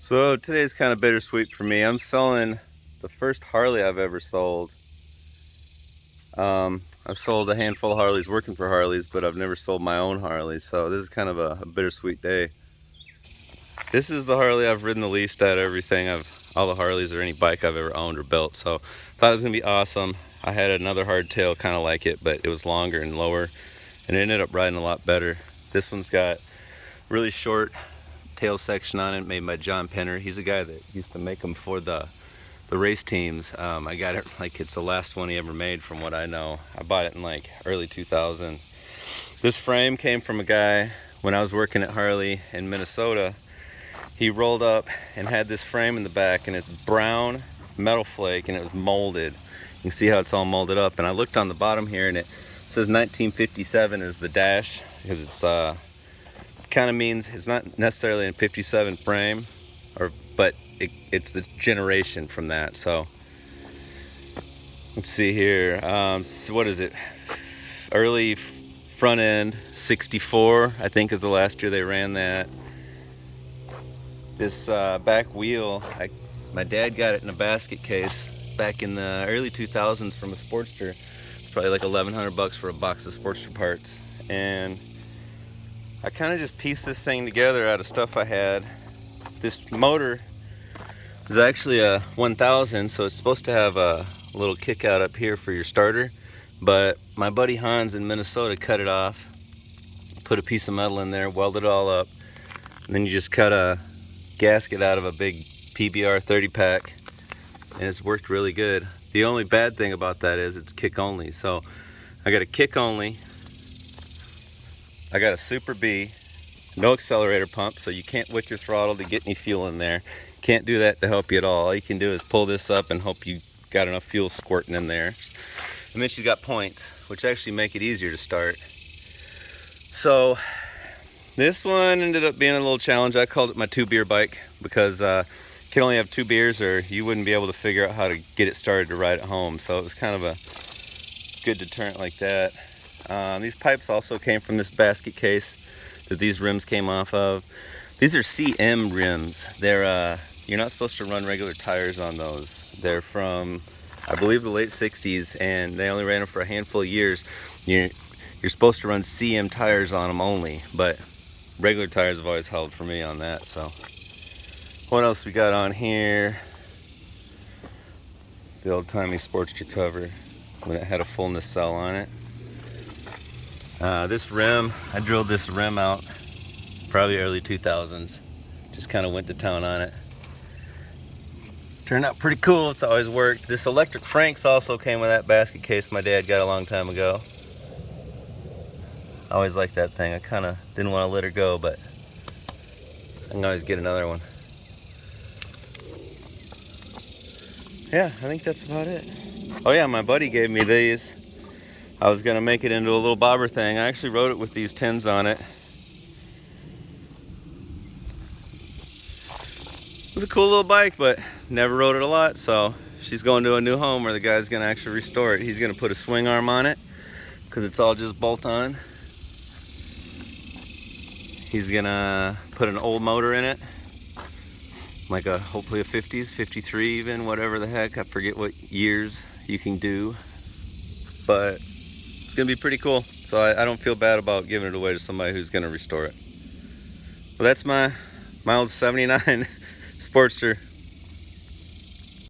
So today's kind of bittersweet for me. I'm selling the first Harley I've ever sold. I've sold a handful of Harleys working for Harleys, but I've never sold my own Harley. So this is kind of a bittersweet day. This is the Harley I've ridden the least out of everything. All the Harleys or any bike I've ever owned or built. So thought it was gonna be awesome. I had another hardtail kind of like it, but it was longer and lower, and it ended up riding a lot better. This one's got really short tail section on it, made by John Penner. He's a guy that used to make them for the race teams. I got it like it's the last one he ever made from what I know. I bought it in like early 2000. This frame came from a guy when I was working at Harley in Minnesota. He rolled up and had this frame in the back, and it's brown metal flake, and it was molded. You can see how it's all molded up, and I looked on the bottom here and it says 1957 is the dash, because it's kind of means it's not necessarily a 57 frame, but it's the generation from that. So let's see here. So what is it? Early front end 64, I think, is the last year they ran that. This back wheel, my dad got it in a basket case back in the early 2000s from a Sportster. It's probably like $1,100 for a box of Sportster parts, and I kind of just pieced this thing together out of stuff I had. This motor is actually a 1000, so it's supposed to have a little kick out up here for your starter, but my buddy Hans in Minnesota cut it off, put a piece of metal in there, welded it all up, and then you just cut a gasket out of a big PBR 30 pack, and it's worked really good. The only bad thing about that is it's kick only. So I got a kick only, I got a Super B, no accelerator pump, so you can't whip your throttle to get any fuel in there. Can't do that to help you at all. All you can do is pull this up and hope you got enough fuel squirting in there. And then she's got points, which actually make it easier to start. So this one ended up being a little challenge. I called it my 2-beer bike because you can only have 2 beers or you wouldn't be able to figure out how to get it started to ride at home. So it was kind of a good deterrent like that. These pipes also came from this basket case that these rims came off of. These are CM rims. They're you're not supposed to run regular tires on those. They're from, I believe, the late 60s, and they only ran them for a handful of years. You're supposed to run CM tires on them only, but regular tires have always held for me on that. So what else we got on here? The old-timey Sportster cover when it had a fullness cell on it. This rim, I drilled this rim out probably early 2000s. Just kind of went to town on it. Turned out pretty cool. It's always worked. This electric Franks also came with that basket case my dad got a long time ago. I always liked that thing. I kind of didn't want to let her go, but I can always get another one. Yeah, I think that's about it. Oh yeah, my buddy gave me these. I was gonna make it into a little bobber thing. I actually rode it with these tins on it. It was a cool little bike, but never rode it a lot, so she's going to a new home where the guy's gonna actually restore it. He's gonna put a swing arm on it because it's all just bolt on. He's gonna put an old motor in it, like hopefully a 50s, 53 even, whatever the heck. I forget what years you can do, but it's gonna be pretty cool. So I don't feel bad about giving it away to somebody who's gonna restore it. Well, that's my old 79 Sportster